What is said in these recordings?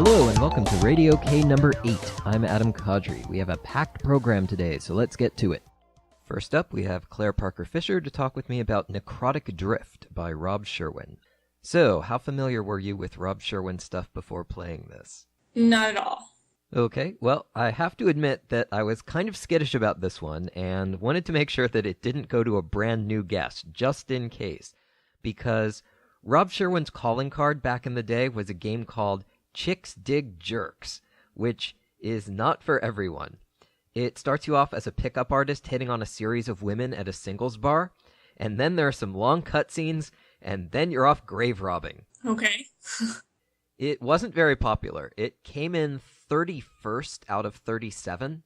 Hello and welcome to Radio K number 8. I'm Adam Kadri. We have a packed program today, so let's get to it. First up, we have Claire Parker Fisher to talk with me about Necrotic Drift by Rob Sherwin. So, how familiar were you with Rob Sherwin stuff before playing this? Not at all. Okay, well, I have to admit that I was kind of skittish about this one and wanted to make sure that it didn't go to a brand new guest, just in case. Because Rob Sherwin's calling card back in the day was a game called Chicks Dig Jerks, which is not for everyone. It starts you off as a pickup artist hitting on a series of women at a singles bar, and then there are some long cutscenes, and then you're off grave robbing. Okay. It wasn't very popular. It came in 31st out of 37,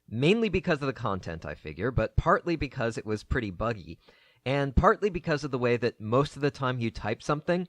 mainly because of the content, I figure, but partly because it was pretty buggy, and partly because of the way that most of the time you type something,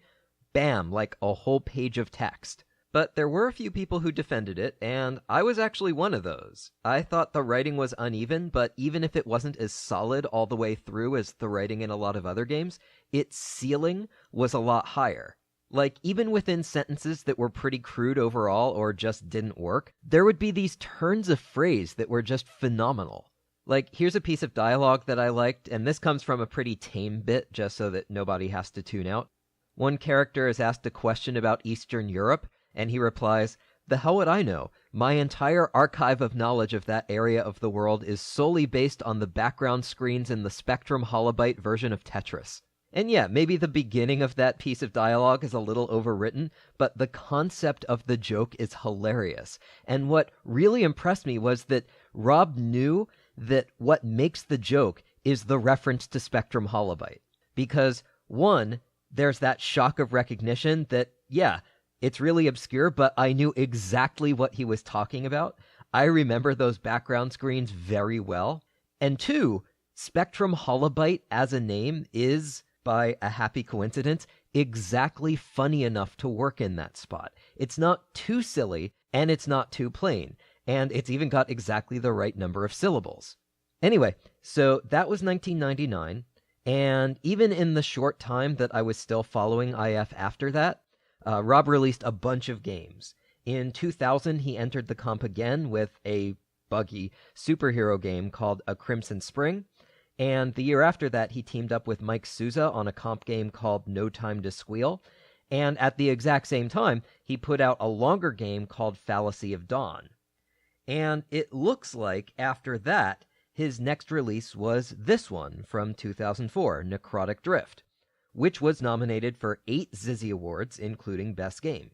bam, like a whole page of text. But there were a few people who defended it, and I was actually one of those. I thought the writing was uneven, but even if it wasn't as solid all the way through as the writing in a lot of other games, its ceiling was a lot higher. Like, even within sentences that were pretty crude overall or just didn't work, there would be these turns of phrase that were just phenomenal. Like, here's a piece of dialogue that I liked, and this comes from a pretty tame bit, just so that nobody has to tune out. One character is asked a question about Eastern Europe, and he replies, "The hell would I know? My entire archive of knowledge of that area of the world is solely based on the background screens in the Spectrum Holobyte version of Tetris." And yeah, maybe the beginning of that piece of dialogue is a little overwritten, but the concept of the joke is hilarious. And what really impressed me was that Rob knew that what makes the joke is the reference to Spectrum Holobyte. Because, one, there's that shock of recognition that, yeah, it's really obscure, but I knew exactly what he was talking about. I remember those background screens very well. And two, Spectrum Holobyte as a name is, by a happy coincidence, exactly funny enough to work in that spot. It's not too silly, and it's not too plain, and it's even got exactly the right number of syllables. Anyway, so that was 1999, and even in the short time that I was still following IF after that, Rob released a bunch of games. In 2000, he entered the comp again with a buggy superhero game called A Crimson Spring, and the year after that, he teamed up with Mike Souza on a comp game called No Time to Squeal, and at the exact same time, he put out a longer game called Fallacy of Dawn. And it looks like, after that, his next release was this one from 2004, Necrotic Drift, which was nominated for 8 Zizzy Awards, including Best Game.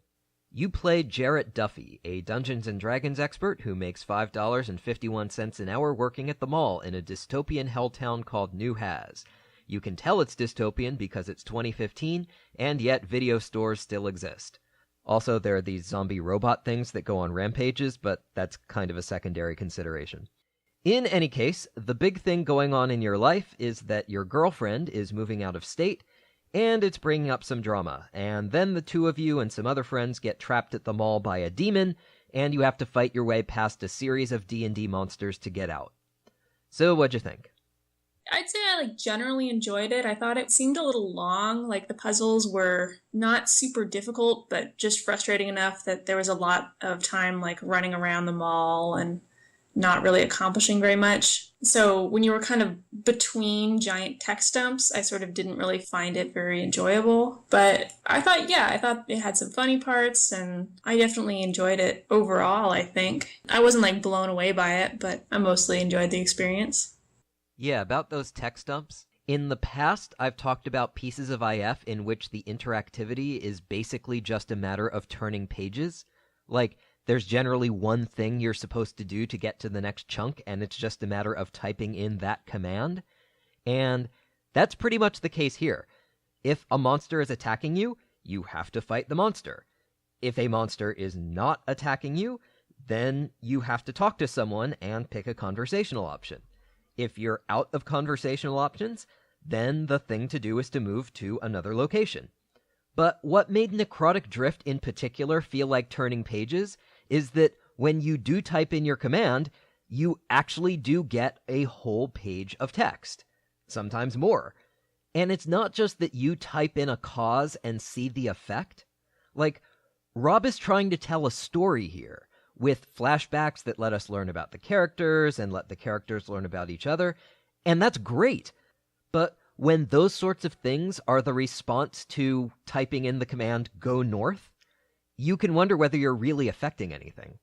You played Jarrett Duffy, a Dungeons & Dragons expert who makes $5.51 an hour working at the mall in a dystopian helltown called New Haz. You can tell it's dystopian because it's 2015, and yet video stores still exist. Also, there are these zombie robot things that go on rampages, but that's kind of a secondary consideration. In any case, the big thing going on in your life is that your girlfriend is moving out of state, and it's bringing up some drama, and then the two of you and some other friends get trapped at the mall by a demon, and you have to fight your way past a series of D&D monsters to get out. So, what'd you think? I'd say I generally enjoyed it. I thought it seemed a little long, like the puzzles were not super difficult, but just frustrating enough that there was a lot of time running around the mall and not really accomplishing very much. So when you were kind of between giant text dumps, I sort of didn't really find it very enjoyable. But I thought it had some funny parts, and I definitely enjoyed it overall, I think. I wasn't blown away by it, but I mostly enjoyed the experience. Yeah, about those text dumps. In the past, I've talked about pieces of IF in which the interactivity is basically just a matter of turning pages. There's generally one thing you're supposed to do to get to the next chunk, and it's just a matter of typing in that command. And that's pretty much the case here. If a monster is attacking you, you have to fight the monster. If a monster is not attacking you, then you have to talk to someone and pick a conversational option. If you're out of conversational options, then the thing to do is to move to another location. But what made Necrotic Drift in particular feel like turning pages is that when you do type in your command, you actually do get a whole page of text. Sometimes more. And it's not just that you type in a cause and see the effect. Rob is trying to tell a story here, with flashbacks that let us learn about the characters and let the characters learn about each other, and that's great. But when those sorts of things are the response to typing in the command go north, you can wonder whether you're really affecting anything.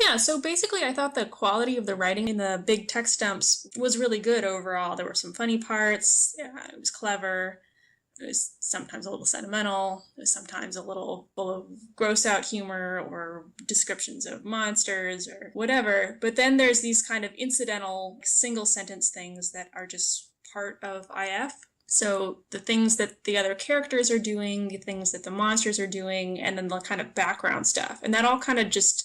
Yeah, so basically I thought the quality of the writing in the big text dumps was really good overall. There were some funny parts, yeah, it was clever, it was sometimes a little sentimental, it was sometimes a little full of gross out humor or descriptions of monsters or whatever. But then there's these kind of incidental single sentence things that are just part of IF. So the things that the other characters are doing, the things that the monsters are doing, and then the kind of background stuff. And that all kind of just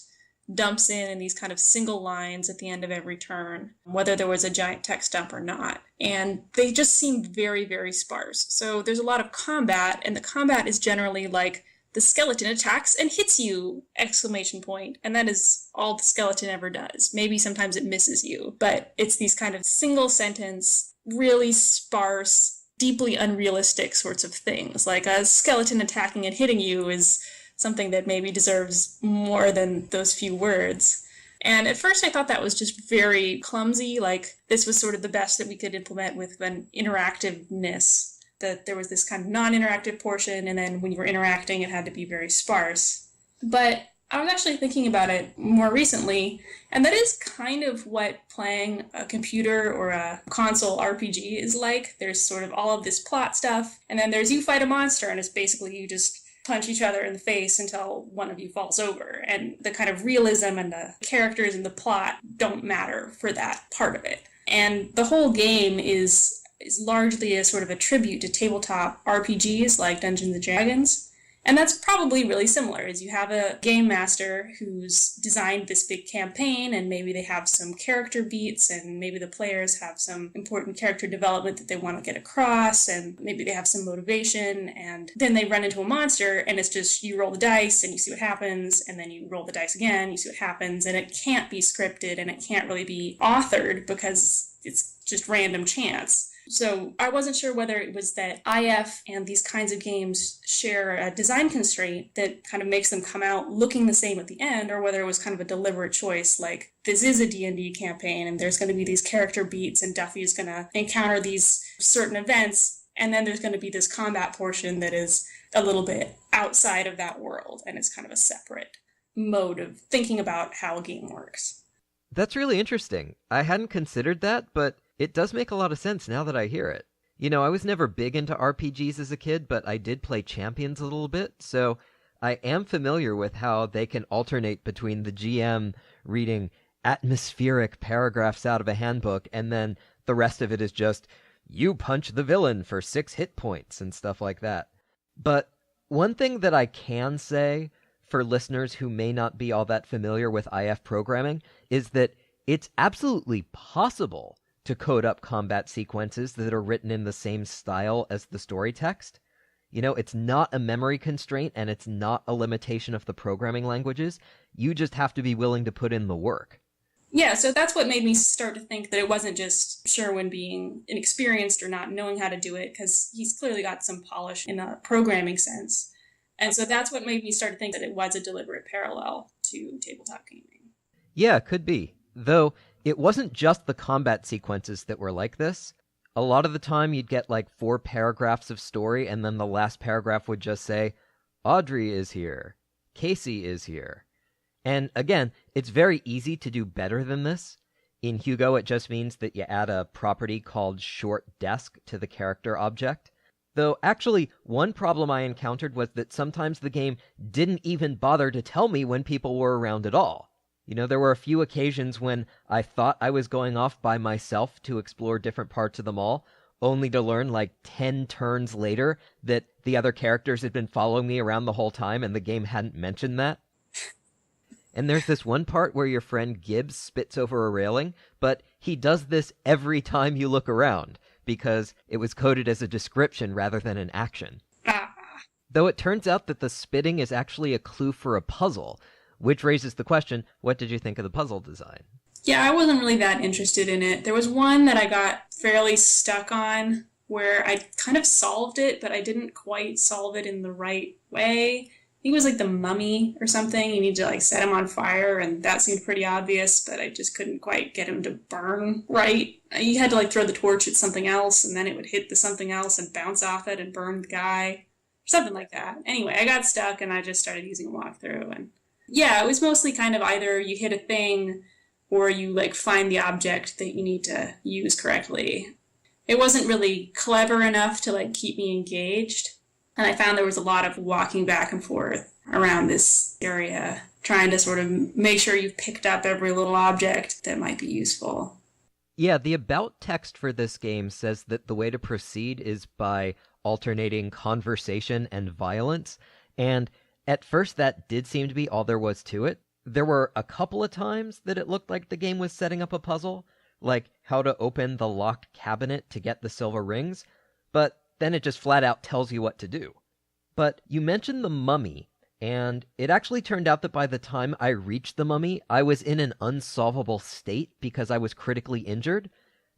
dumps in these kind of single lines at the end of every turn, whether there was a giant text dump or not. And they just seemed very, very sparse. So there's a lot of combat, and the combat is generally like the skeleton attacks and hits you, exclamation point. And that is all the skeleton ever does. Maybe sometimes it misses you, but it's these kind of single sentence, really sparse, deeply unrealistic sorts of things. Like a skeleton attacking and hitting you is something that maybe deserves more than those few words. And at first I thought that was just very clumsy, like this was sort of the best that we could implement with an interactiveness, that there was this kind of non-interactive portion, and then when you were interacting it had to be very sparse. But I was actually thinking about it more recently, and that is kind of what playing a computer or a console RPG is like. There's sort of all of this plot stuff, and then there's you fight a monster, and it's basically you just punch each other in the face until one of you falls over. And the kind of realism and the characters and the plot don't matter for that part of it. And the whole game is largely a sort of a tribute to tabletop RPGs like Dungeons & Dragons. And that's probably really similar, is you have a game master who's designed this big campaign, and maybe they have some character beats, and maybe the players have some important character development that they want to get across, and maybe they have some motivation, and then they run into a monster, and it's just you roll the dice and you see what happens, and then you roll the dice again, you see what happens, and it can't be scripted and it can't really be authored because it's just random chance. So I wasn't sure whether it was that IF and these kinds of games share a design constraint that kind of makes them come out looking the same at the end, or whether it was kind of a deliberate choice, like this is a D&D campaign and there's going to be these character beats and Duffy is going to encounter these certain events, and then there's going to be this combat portion that is a little bit outside of that world, and it's kind of a separate mode of thinking about how a game works. That's really interesting. I hadn't considered that, but it does make a lot of sense now that I hear it. You know, I was never big into RPGs as a kid, but I did play Champions a little bit, so I am familiar with how they can alternate between the GM reading atmospheric paragraphs out of a handbook, and then the rest of it is just, you punch the villain for 6 hit points and stuff like that. But one thing that I can say for listeners who may not be all that familiar with IF programming is that it's absolutely possible to code up combat sequences that are written in the same style as the story text. You know, it's not a memory constraint, and it's not a limitation of the programming languages. You just have to be willing to put in the work. Yeah, so that's what made me start to think that it wasn't just Sherwin being inexperienced or not knowing how to do it, because he's clearly got some polish in a programming sense. And so that's what made me start to think that it was a deliberate parallel to tabletop gaming. Yeah, could be. Though, it wasn't just the combat sequences that were like this. A lot of the time you'd get like 4 paragraphs of story, and then the last paragraph would just say, Audrey is here. Casey is here. And again, it's very easy to do better than this. In Hugo, it just means that you add a property called short desk to the character object. Though actually, one problem I encountered was that sometimes the game didn't even bother to tell me when people were around at all. You know, there were a few occasions when I thought I was going off by myself to explore different parts of the mall, only to learn like 10 turns later that the other characters had been following me around the whole time and the game hadn't mentioned that. And there's this one part where your friend Gibbs spits over a railing, but he does this every time you look around, because it was coded as a description rather than an action. Though it turns out that the spitting is actually a clue for a puzzle, which raises the question, what did you think of the puzzle design? Yeah, I wasn't really that interested in it. There was one that I got fairly stuck on where I kind of solved it, but I didn't quite solve it in the right way. think it was like the mummy or something. You need to like set him on fire, and that seemed pretty obvious, but I just couldn't quite get him to burn right. You had to like throw the torch at something else, and then it would hit the something else and bounce off it and burn the guy. Something like that. Anyway, I got stuck, and I just started using a walkthrough. And yeah, it was mostly kind of either you hit a thing or you like find the object that you need to use correctly. It wasn't really clever enough to like keep me engaged. And I found there was a lot of walking back and forth around this area, trying to sort of make sure you've picked up every little object that might be useful. Yeah, the about text for this game says that the way to proceed is by alternating conversation and violence, and at first that did seem to be all there was to it. There were a couple of times that it looked like the game was setting up a puzzle, like how to open the locked cabinet to get the silver rings, but then it just flat out tells you what to do. But you mentioned the mummy, and it actually turned out that by the time I reached the mummy, I was in an unsolvable state because I was critically injured,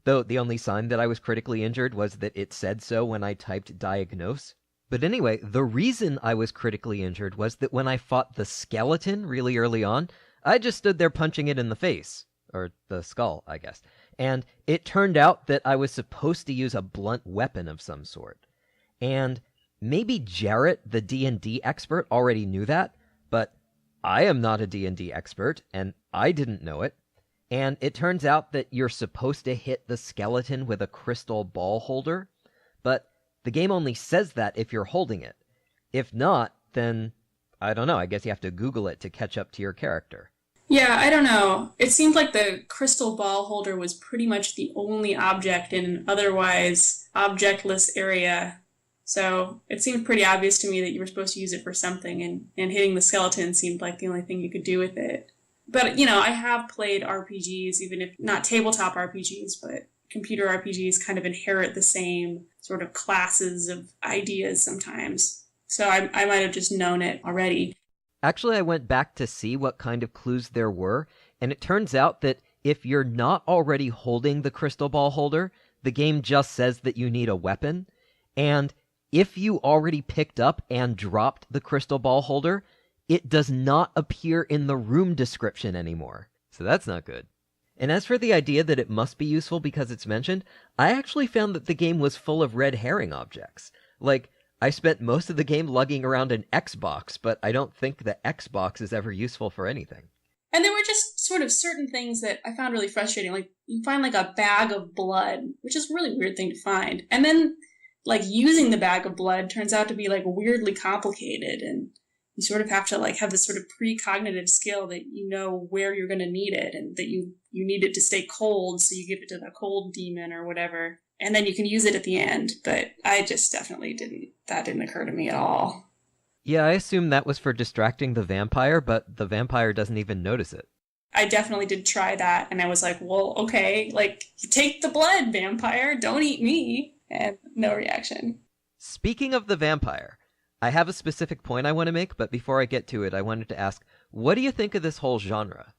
though the only sign that I was critically injured was that it said so when I typed diagnose. But anyway, the reason I was critically injured was that when I fought the skeleton really early on, I just stood there punching it in the face. Or the skull, I guess. And it turned out that I was supposed to use a blunt weapon of some sort. And maybe Jarrett, the D&D expert, already knew that, but I am not a D&D expert, and I didn't know it. And it turns out that you're supposed to hit the skeleton with a crystal ball holder, but the game only says that if you're holding it. If not, then, I don't know, I guess you have to Google it to catch up to your character. Yeah, I don't know. It seemed like the crystal ball holder was pretty much the only object in an otherwise objectless area. So it seemed pretty obvious to me that you were supposed to use it for something, and hitting the skeleton seemed like the only thing you could do with it. But, I have played RPGs, even if not tabletop RPGs, but computer RPGs kind of inherit the same sort of classes of ideas sometimes. So I might have just known it already. Actually, I went back to see what kind of clues there were, and it turns out that if you're not already holding the crystal ball holder, the game just says that you need a weapon, and if you already picked up and dropped the crystal ball holder, it does not appear in the room description anymore. So that's not good. And as for the idea that it must be useful because it's mentioned, I actually found that the game was full of red herring objects. Like, I spent most of the game lugging around an Xbox, but I don't think the Xbox is ever useful for anything. And there were just sort of certain things that I found really frustrating. Like, you find like a bag of blood, which is a really weird thing to find. And then, like, using the bag of blood turns out to be like weirdly complicated, and you sort of have to like have this sort of precognitive skill that you know where you're going to need it, and that you need it to stay cold, so you give it to the cold demon or whatever. And then you can use it at the end, but I just definitely that didn't occur to me at all. Yeah, I assume that was for distracting the vampire, but the vampire doesn't even notice it. I definitely did try that, and I was like, well, okay, like, take the blood, vampire, don't eat me. And no reaction. Speaking of the vampire, I have a specific point I want to make, but before I get to it, I wanted to ask, what do you think of this whole genre?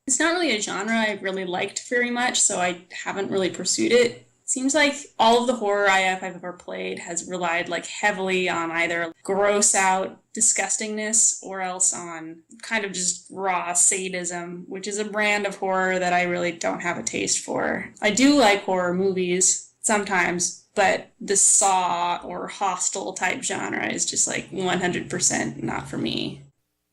It's not really a genre I really liked very much, so I haven't really pursued it. Seems like all of the horror IF I've ever played has relied like heavily on either gross out disgustingness or else on kind of just raw sadism, which is a brand of horror that I really don't have a taste for. I do like horror movies sometimes, but the Saw or Hostel type genre is just like 100% not for me.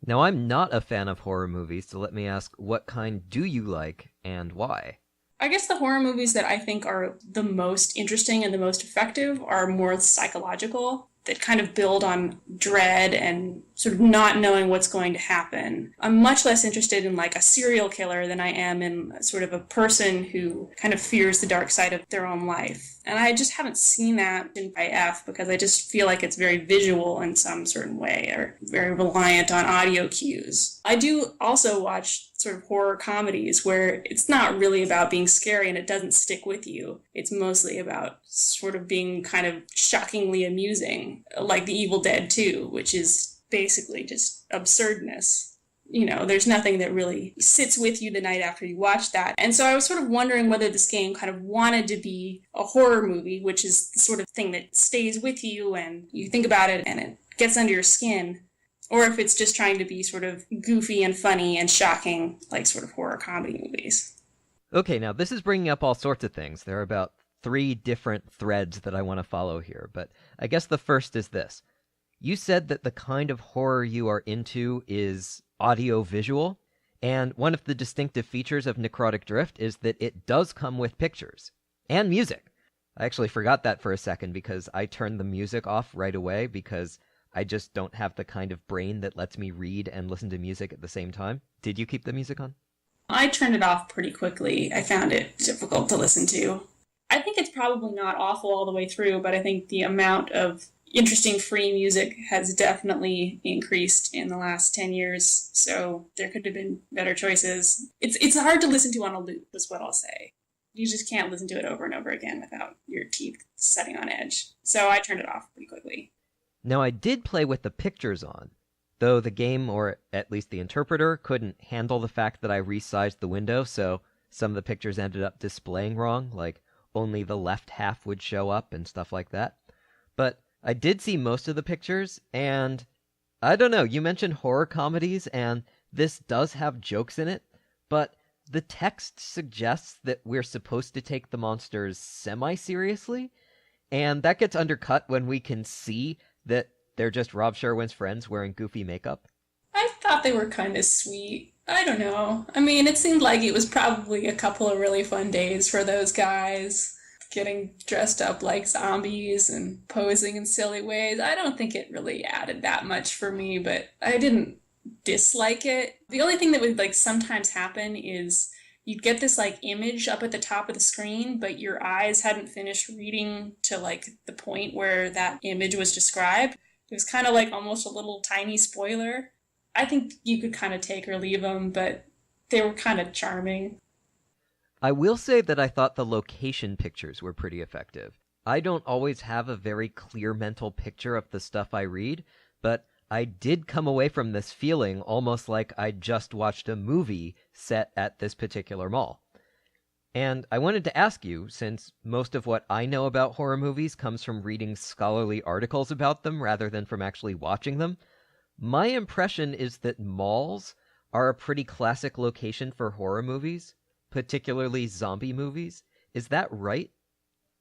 Now, I'm not a fan of horror movies, so let me ask, what kind do you like and why? I guess the horror movies that I think are the most interesting and the most effective are more psychological, that kind of build on dread and sort of not knowing what's going to happen. I'm much less interested in like a serial killer than I am in sort of a person who kind of fears the dark side of their own life. And I just haven't seen that in IF because I just feel like it's very visual in some certain way or very reliant on audio cues. I do also watch sort of horror comedies where it's not really about being scary and it doesn't stick with you. It's mostly about sort of being kind of shockingly amusing, like The Evil Dead 2, which is basically just absurdness. You know, there's nothing that really sits with you the night after you watch that. And so I was sort of wondering whether this game kind of wanted to be a horror movie, which is the sort of thing that stays with you and you think about it and it gets under your skin. or if it's just trying to be sort of goofy and funny and shocking, like sort of horror comedy movies. Okay, now this is bringing up all sorts of things. There are about 3 different threads that I want to follow here, but I guess the first is this. You said that the kind of horror you are into is audio-visual, and one of the distinctive features of Necrotic Drift is that it does come with pictures and music. I actually forgot that for a second because I turned the music off right away because I just don't have the kind of brain that lets me read and listen to music at the same time. Did you keep the music on? I turned it off pretty quickly. I found it difficult to listen to. I think it's probably not awful all the way through, but I think the amount of interesting free music has definitely increased in the last 10 years, so there could have been better choices. It's hard to listen to on a loop, is what I'll say. You just can't listen to it over and over again without your teeth setting on edge. So I turned it off pretty quickly. Now, I did play with the pictures on, though the game, or at least the interpreter, couldn't handle the fact that I resized the window, so some of the pictures ended up displaying wrong, like only the left half would show up and stuff like that. But I did see most of the pictures, and I don't know, you mentioned horror comedies, and this does have jokes in it, but the text suggests that we're supposed to take the monsters semi-seriously, and that gets undercut when we can see that they're just Rob Sherwin's friends wearing goofy makeup. I thought they were kind of sweet. I don't know. I mean, it seemed like it was probably a couple of really fun days for those guys, getting dressed up like zombies and posing in silly ways. I don't think it really added that much for me, but I didn't dislike it. The only thing that would like sometimes happen is you'd get this like image up at the top of the screen, but your eyes hadn't finished reading to like the point where that image was described. It was kind of like almost a little tiny spoiler. I think you could kind of take or leave them, but they were kind of charming. I will say that I thought the location pictures were pretty effective. I don't always have a very clear mental picture of the stuff I read, but I did come away from this feeling almost like I'd just watched a movie set at this particular mall. And I wanted to ask you, since most of what I know about horror movies comes from reading scholarly articles about them rather than from actually watching them, my impression is that malls are a pretty classic location for horror movies, particularly zombie movies. Is that right?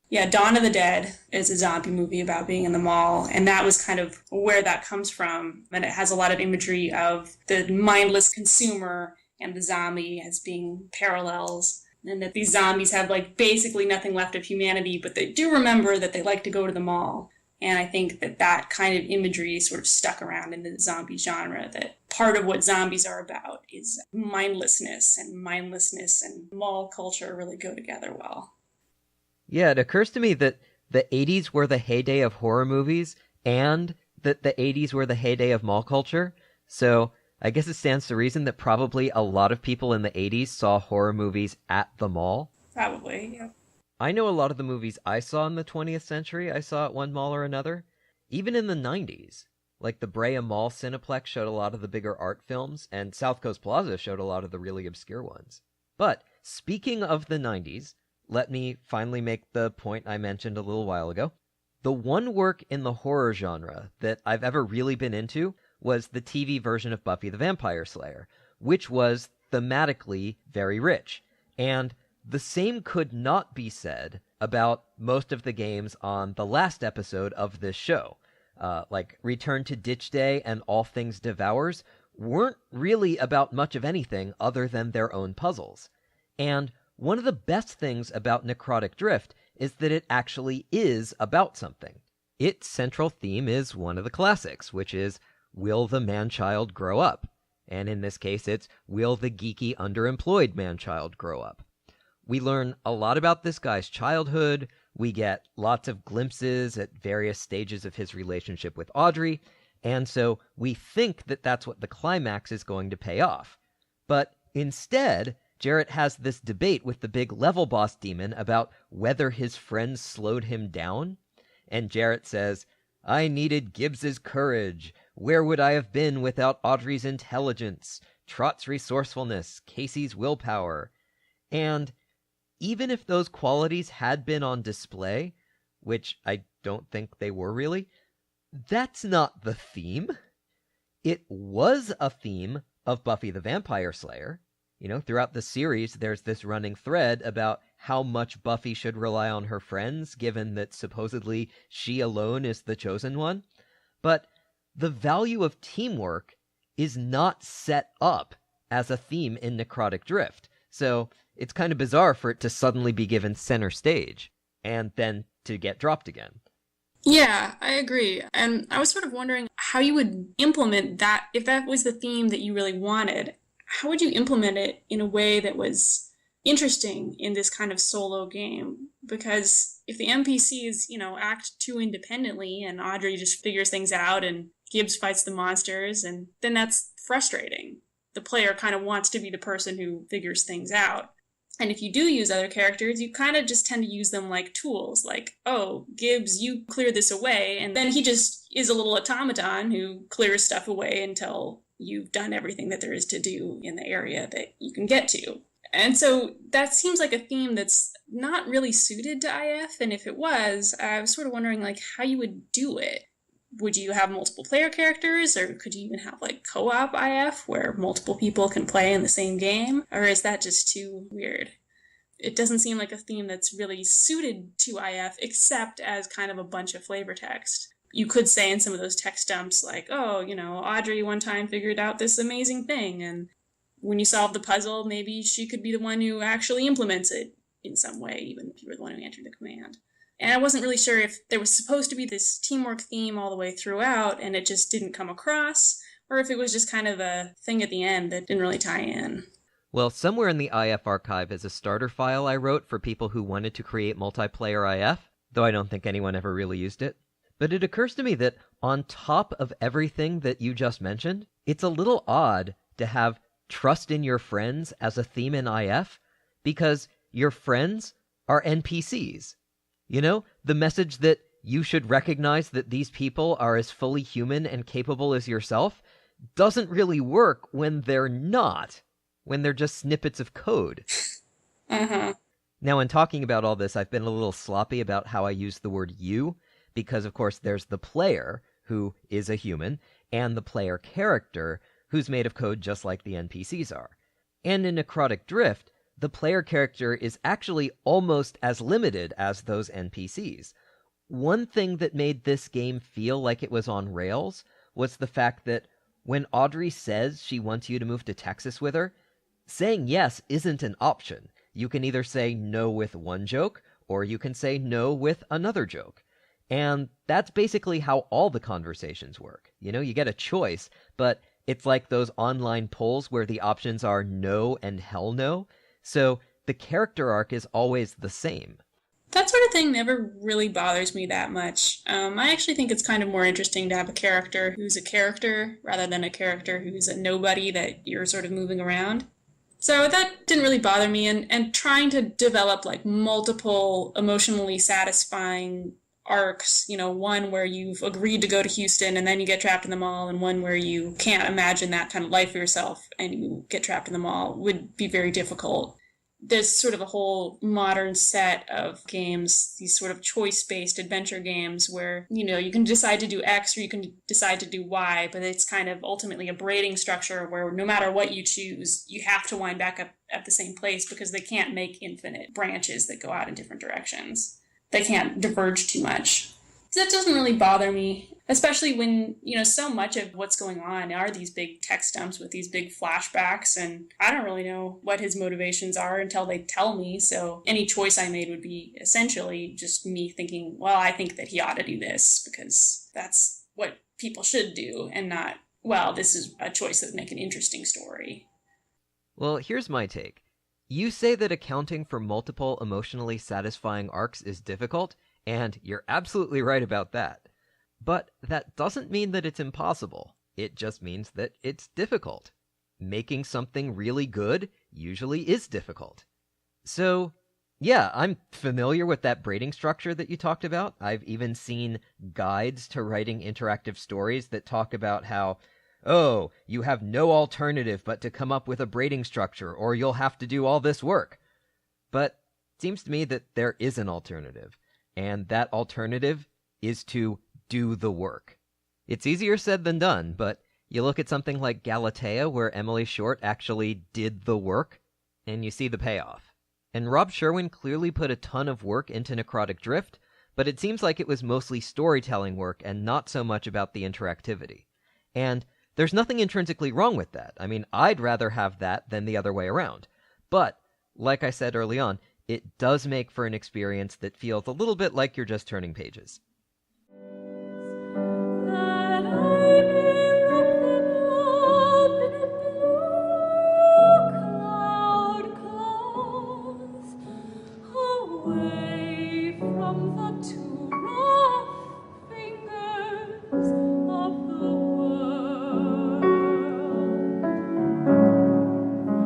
Yeah, Dawn of the Dead is a zombie movie about being in the mall, and that was kind of where that comes from. And it has a lot of imagery of the mindless consumer and the zombie as being parallels, and that these zombies have like basically nothing left of humanity, but they do remember that they like to go to the mall. And I think that that kind of imagery sort of stuck around in the zombie genre, that part of what zombies are about is mindlessness and mall culture really go together well. Yeah, it occurs to me that the 80s were the heyday of horror movies and that the 80s were the heyday of mall culture. So I guess it stands to reason that probably a lot of people in the 80s saw horror movies at the mall. Probably, yeah. I know a lot of the movies I saw in the 20th century I saw at one mall or another. Even in the 90s. Like the Brea Mall Cineplex showed a lot of the bigger art films, and South Coast Plaza showed a lot of the really obscure ones. But, speaking of the 90s, let me finally make the point I mentioned a little while ago. The one work in the horror genre that I've ever really been into was the TV version of Buffy the Vampire Slayer, which was thematically very rich. And the same could not be said about most of the games on the last episode of this show. Like Return to Ditch Day and All Things Devours weren't really about much of anything other than their own puzzles. And one of the best things about Necrotic Drift is that it actually is about something. Its central theme is one of the classics, which is, will the man-child grow up? And in this case, it's, will the geeky, underemployed man-child grow up? We learn a lot about this guy's childhood, we get lots of glimpses at various stages of his relationship with Audrey, and so we think that that's what the climax is going to pay off. But instead, Jarrett has this debate with the big level boss demon about whether his friends slowed him down, and Jarrett says, I needed Gibbs's courage. Where would I have been without Audrey's intelligence, Trott's resourcefulness, Casey's willpower? And even if those qualities had been on display, which I don't think they were really, that's not the theme. It was a theme of Buffy the Vampire Slayer. Throughout the series, there's this running thread about how much Buffy should rely on her friends, given that supposedly she alone is the chosen one. But the value of teamwork is not set up as a theme in Necrotic Drift. So it's kind of bizarre for it to suddenly be given center stage, and then to get dropped again. Yeah, I agree. And I was sort of wondering how you would implement that. If that was the theme that you really wanted, how would you implement it in a way that was interesting in this kind of solo game? Because if the NPCs, act too independently and Audrey just figures things out and Gibbs fights the monsters, and then that's frustrating. The player kind of wants to be the person who figures things out. And if you do use other characters, you kind of just tend to use them like tools, like, oh, Gibbs, you clear this away. And then he just is a little automaton who clears stuff away until you've done everything that there is to do in the area that you can get to. And so that seems like a theme that's not really suited to IF. And if it was, I was sort of wondering like how you would do it. Would you have multiple player characters, or could you even have like co-op IF where multiple people can play in the same game? Or is that just too weird? It doesn't seem like a theme that's really suited to IF, except as kind of a bunch of flavor text. You could say in some of those text dumps like, oh, Audrey one time figured out this amazing thing, and when you solve the puzzle, maybe she could be the one who actually implements it in some way, even if you were the one who entered the command. And I wasn't really sure if there was supposed to be this teamwork theme all the way throughout and it just didn't come across, or if it was just kind of a thing at the end that didn't really tie in. Well, somewhere in the IF archive is a starter file I wrote for people who wanted to create multiplayer IF, though I don't think anyone ever really used it. But it occurs to me that on top of everything that you just mentioned, it's a little odd to have trust in your friends as a theme in IF, because your friends are NPCs. The message that you should recognize that these people are as fully human and capable as yourself doesn't really work when they're not, when they're just snippets of code. Uh-huh. Now, in talking about all this, I've been a little sloppy about how I use the word you, because, of course, there's the player, who is a human, and the player character, who's made of code just like the NPCs are. And in Necrotic Drift, the player character is actually almost as limited as those NPCs. One thing that made this game feel like it was on rails was the fact that when Audrey says she wants you to move to Texas with her, saying yes isn't an option. You can either say no with one joke, or you can say no with another joke. And that's basically how all the conversations work. You get a choice, but it's like those online polls where the options are no and hell no. So the character arc is always the same. That sort of thing never really bothers me that much. I actually think it's kind of more interesting to have a character who's a character rather than a character who's a nobody that you're sort of moving around. So that didn't really bother me, and trying to develop like multiple emotionally satisfying arcs, one where you've agreed to go to Houston and then you get trapped in the mall, and one where you can't imagine that kind of life for yourself and you get trapped in the mall would be very difficult. There's sort of a whole modern set of games, these sort of choice-based adventure games where, you can decide to do X or you can decide to do Y, but it's kind of ultimately a braiding structure where no matter what you choose, you have to wind back up at the same place because they can't make infinite branches that go out in different directions. They can't diverge too much. So that doesn't really bother me, especially when, so much of what's going on are these big text dumps with these big flashbacks, and I don't really know what his motivations are until they tell me, so any choice I made would be essentially just me thinking, well, I think that he ought to do this, because that's what people should do, and not, well, this is a choice that would make an interesting story. Well, here's my take. You say that accounting for multiple emotionally satisfying arcs is difficult, and you're absolutely right about that. But that doesn't mean that it's impossible. It just means that it's difficult. Making something really good usually is difficult. So, yeah, I'm familiar with that braiding structure that you talked about. I've even seen guides to writing interactive stories that talk about how, oh, you have no alternative but to come up with a braiding structure, or you'll have to do all this work. But it seems to me that there is an alternative, and that alternative is to do the work. It's easier said than done, but You look at something like Galatea, where Emily Short actually did the work, and you see the payoff. And Rob Sherwin clearly put a ton of work into Necrotic Drift, but it seems like it was mostly storytelling work and not so much about the interactivity. And there's nothing intrinsically wrong with that. I mean, I'd rather have that than the other way around. But, like I said early on, it does make for an experience that feels a little bit like you're just turning pages.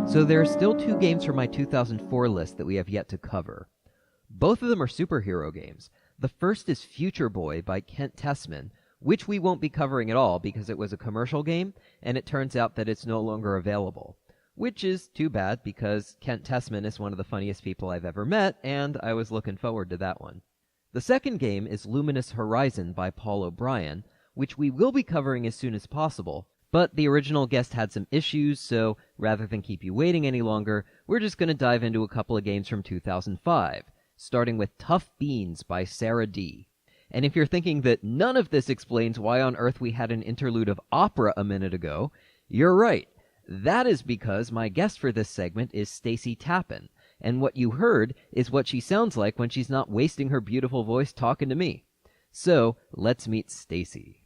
So there are still 2 games from my 2004 list that we have yet to cover. Both of them are superhero games. The first is Future Boy by Kent Tessman, which we won't be covering at all because it was a commercial game, and it turns out that it's no longer available. Which is too bad because Kent Tessman is one of the funniest people I've ever met, and I was looking forward to that one. The second game is Luminous Horizon by Paul O'Brien, which we will be covering as soon as possible, but the original guest had some issues, so rather than keep you waiting any longer, we're just going to dive into a couple of games from 2005, starting with Tough Beans by Sarah D. And if you're thinking that none of this explains why on earth we had an interlude of opera a minute ago, you're right. That is because my guest for this segment is Stacy Tappan, and what you heard is what she sounds like when she's not wasting her beautiful voice talking to me. So, let's meet Stacy.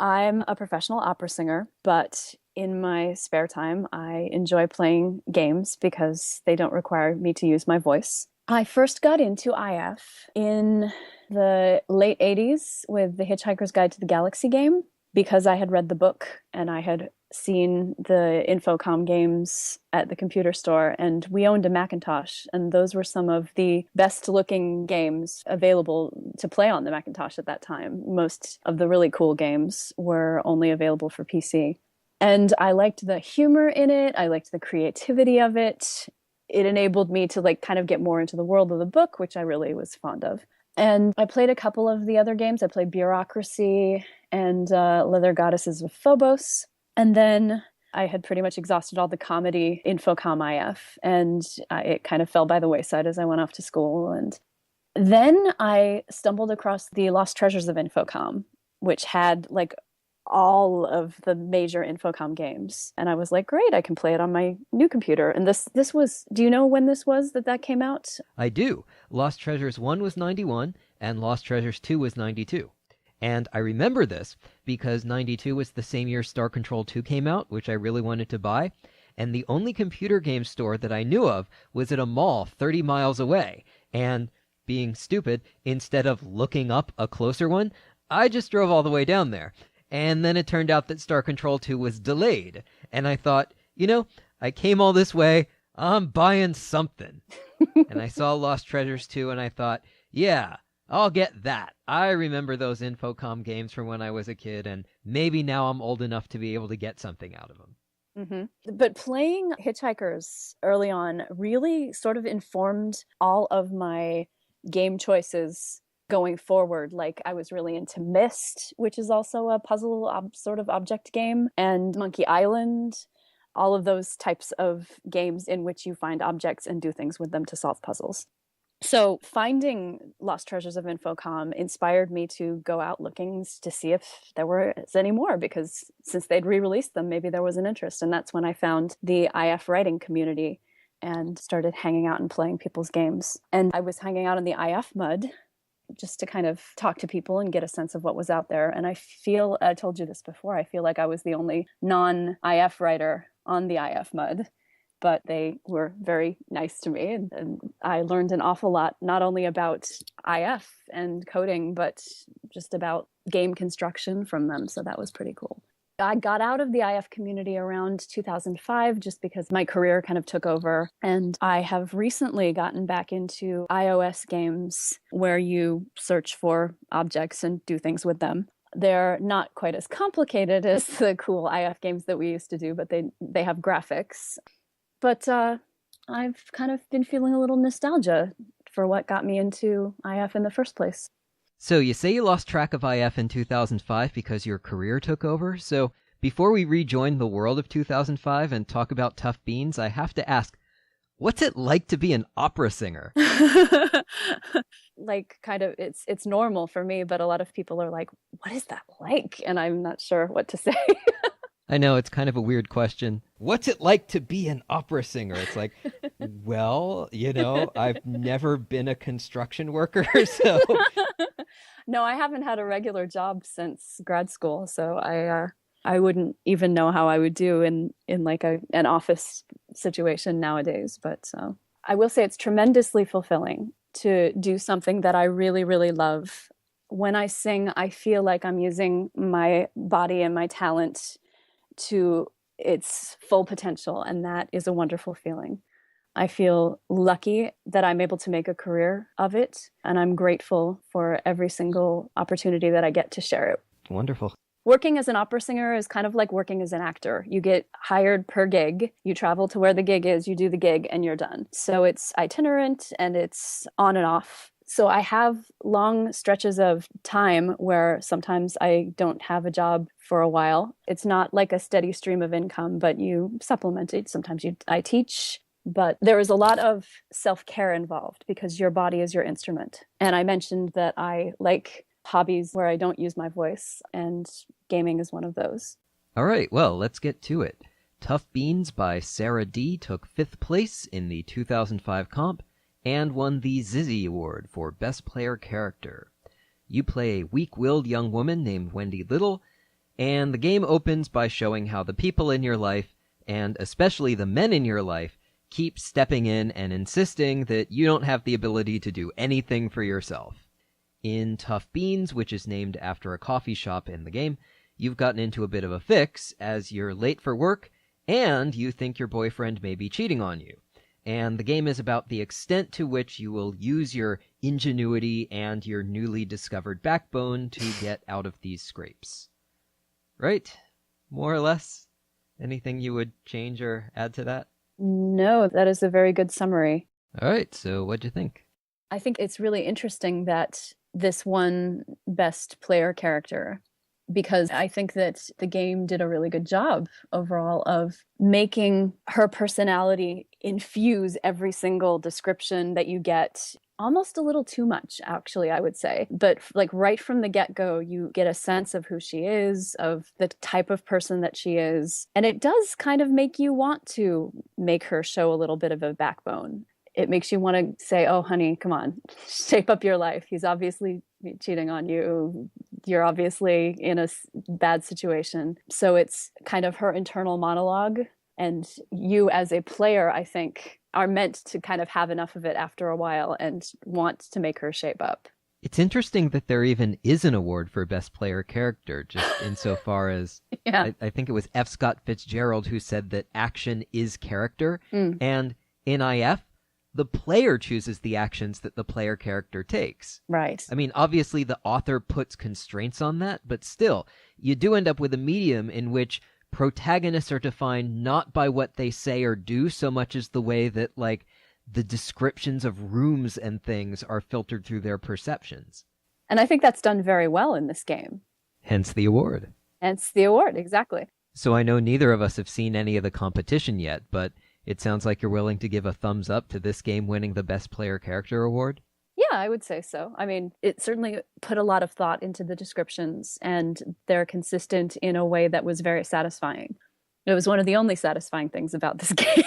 I'm a professional opera singer, but in my spare time, I enjoy playing games because they don't require me to use my voice. I first got into IF in the late 80s with the Hitchhiker's Guide to the Galaxy game because I had read the book and I had seen the Infocom games at the computer store, and we owned a Macintosh, and those were some of the best looking games available to play on the Macintosh at that time. Most of the really cool games were only available for PC. And I liked the humor in it. I liked the creativity of it. It enabled me to kind of get more into the world of the book, which I really was fond of. And I played a couple of the other games. I played Bureaucracy and Leather Goddesses of Phobos. And then I had pretty much exhausted all the comedy Infocom IF, and it kind of fell by the wayside as I went off to school. And then I stumbled across the Lost Treasures of Infocom, which had all of the major Infocom games. And I was like, great, I can play it on my new computer. And this was, do you know when this was that came out? I do. Lost Treasures 1 was 91, and Lost Treasures 2 was 92. And I remember this because 92 was the same year Star Control 2 came out, which I really wanted to buy. And the only computer game store that I knew of was at a mall 30 miles away. And being stupid, instead of looking up a closer one, I just drove all the way down there. And then it turned out that Star Control 2 was delayed. And I thought, I came all this way, I'm buying something. And I saw Lost Treasures 2 and I thought, yeah, I'll get that. I remember those Infocom games from when I was a kid, and maybe now I'm old enough to be able to get something out of them. Mm-hmm. But playing Hitchhikers early on really sort of informed all of my game choices going forward. I was really into Myst, which is also a puzzle sort of object game, and Monkey Island, all of those types of games in which you find objects and do things with them to solve puzzles. So finding Lost Treasures of Infocom inspired me to go out looking to see if there was any more, because since they'd re-released them, maybe there was an interest. And that's when I found the IF writing community and started hanging out and playing people's games. And I was hanging out in the IF mud just to kind of talk to people and get a sense of what was out there. And I told you this before, I feel like I was the only non-IF writer on the IF mud. But they were very nice to me, and I learned an awful lot, not only about IF and coding, but just about game construction from them, so that was pretty cool. I got out of the IF community around 2005 just because my career kind of took over, and I have recently gotten back into iOS games where you search for objects and do things with them. They're not quite as complicated as the cool IF games that we used to do, but they have graphics. But I've kind of been feeling a little nostalgia for what got me into IF in the first place. So you say you lost track of IF in 2005 because your career took over. So before we rejoin the world of 2005 and talk about Tough Beans, I have to ask, what's it like to be an opera singer? Like, kind of, it's normal for me, but a lot of people are like, what is that like? And I'm not sure what to say. I know, it's kind of a weird question. What's it like to be an opera singer? It's like, well, I've never been a construction worker, so... No, I haven't had a regular job since grad school, so I wouldn't even know how I would do in like an office situation nowadays. But I will say it's tremendously fulfilling to do something that I really, really love. When I sing, I feel like I'm using my body and my talent to its full potential, and that is a wonderful feeling. I feel lucky that I'm able to make a career of it, and I'm grateful for every single opportunity that I get to share it. Wonderful. Working as an opera singer is kind of like working as an actor. You get hired per gig, you travel to where the gig is, you do the gig, and you're done. So it's itinerant and it's on and off. So I have long stretches of time where sometimes I don't have a job for a while. It's not like a steady stream of income, but you supplement it. Sometimes I teach, but there is a lot of self-care involved because your body is your instrument. And I mentioned that I like hobbies where I don't use my voice, and gaming is one of those. All right, well, let's get to it. Tough Beans by Sarah D. took 5th place in the 2005 comp and won the Zizzy Award for Best Player Character. You play a weak-willed young woman named Wendy Little, and the game opens by showing how the people in your life, and especially the men in your life, keep stepping in and insisting that you don't have the ability to do anything for yourself. In Tough Beans, which is named after a coffee shop in the game, you've gotten into a bit of a fix as you're late for work and you think your boyfriend may be cheating on you. And the game is about the extent to which you will use your ingenuity and your newly discovered backbone to get out of these scrapes. Right? More or less? Anything you would change or add to that? No, that is a very good summary. All right, so what'd you think? I think it's really interesting that this won Best Player Character, because I think that the game did a really good job overall of making her personality infuse every single description that you get. Almost a little too much, actually, I would say. But like right from the get-go, you get a sense of who she is, of the type of person that she is. And it does kind of make you want to make her show a little bit of a backbone. It makes you want to say, oh, honey, come on, shape up your life. He's obviously cheating on you. You're obviously in a bad situation. So it's kind of her internal monologue. And you as a player, I think, are meant to kind of have enough of it after a while and want to make her shape up. It's interesting that there even is an award for Best Player Character, just insofar as Yeah. I think it was F. Scott Fitzgerald who said that action is character. And in IF, the player chooses the actions that the player character takes. Right. I mean, obviously the author puts constraints on that, but still, you do end up with a medium in which protagonists are defined not by what they say or do so much as the way that, like, the descriptions of rooms and things are filtered through their perceptions. And I think that's done very well in this game. Hence the award. Hence the award, exactly. So I know neither of us have seen any of the competition yet, but it sounds like you're willing to give a thumbs up to this game winning the Best Player Character award? Yeah, I would say so. I mean, it certainly put a lot of thought into the descriptions, and they're consistent in a way that was very satisfying. It was one of the only satisfying things about this game.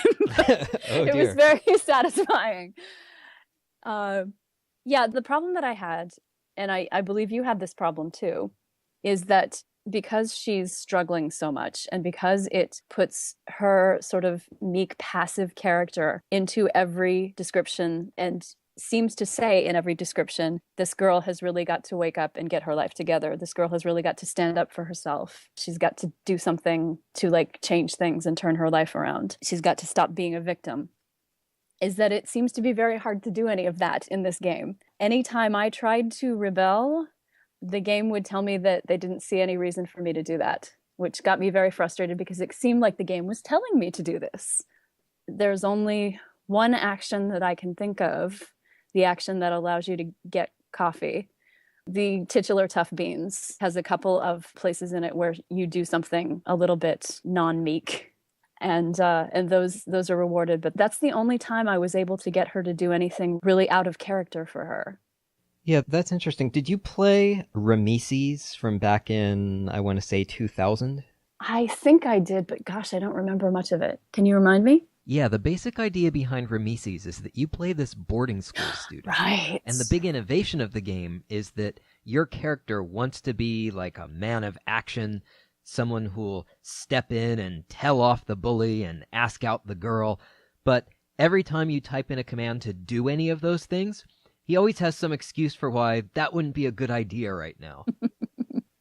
It was very satisfying. Yeah, the problem that I had, and I believe you had this problem too, is that because she's struggling so much and because it puts her sort of meek, passive character into every description and seems to say in every description, this girl has really got to wake up and get her life together. This girl has really got to stand up for herself. She's got to do something to like change things and turn her life around. She's got to stop being a victim. Is that it seems to be very hard to do any of that in this game. Anytime I tried to rebel, the game would tell me that they didn't see any reason for me to do that, which got me very frustrated because it seemed like the game was telling me to do this. There's only one action that I can think of, the action that allows you to get coffee, The titular Tough Beans has a couple of places in it where you do something a little bit non-meek, and those are rewarded. But that's the only time I was able to get her to do anything really out of character for her. Yeah, that's interesting. Did you play Rameses from back in, I want to say, 2000? I think I did, but gosh, I don't remember much of it. Can you remind me? Yeah, the basic idea behind Rameses is that you play this boarding school student. Right. And the big innovation of the game is that your character wants to be like a man of action, someone who'll step in and tell off the bully and ask out the girl. But every time you type in a command to do any of those things, he always has some excuse for why that wouldn't be a good idea right now.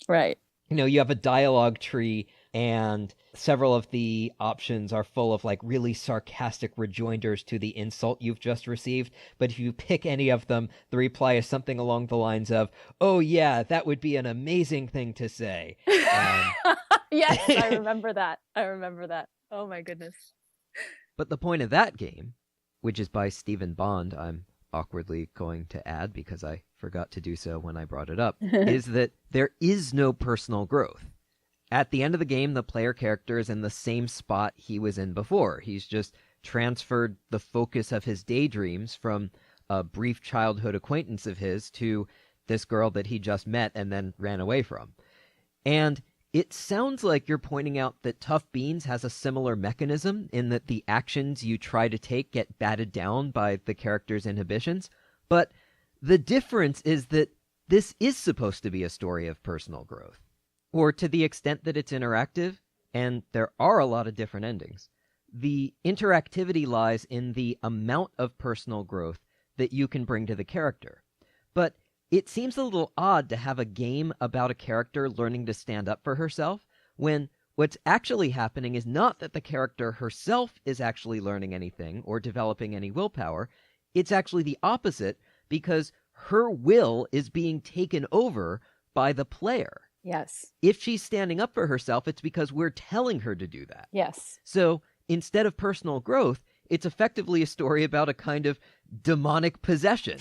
Right. You know, you have a dialogue tree, and several of the options are full of like really sarcastic rejoinders to the insult you've just received. But if you pick any of them, the reply is something along the lines of, "Oh yeah, that would be an amazing thing to say." Yes, I remember that. Oh my goodness. But the point of that game, which is by Stephen Bond, I'm awkwardly going to add because I forgot to do so when I brought it up, is that there is no personal growth. At the end of the game, the player character is in the same spot he was in before. He's just transferred the focus of his daydreams from a brief childhood acquaintance of his to this girl that he just met and then ran away from. And it sounds like you're pointing out that Tough Beans has a similar mechanism in that the actions you try to take get batted down by the character's inhibitions. But the difference is that this is supposed to be a story of personal growth. Or to the extent that it's interactive, and there are a lot of different endings, the interactivity lies in the amount of personal growth that you can bring to the character. But it seems a little odd to have a game about a character learning to stand up for herself when what's actually happening is not that the character herself is actually learning anything or developing any willpower. It's actually the opposite, because her will is being taken over by the player. Yes. If she's standing up for herself, it's because we're telling her to do that. Yes. So instead of personal growth, it's effectively a story about a kind of demonic possession,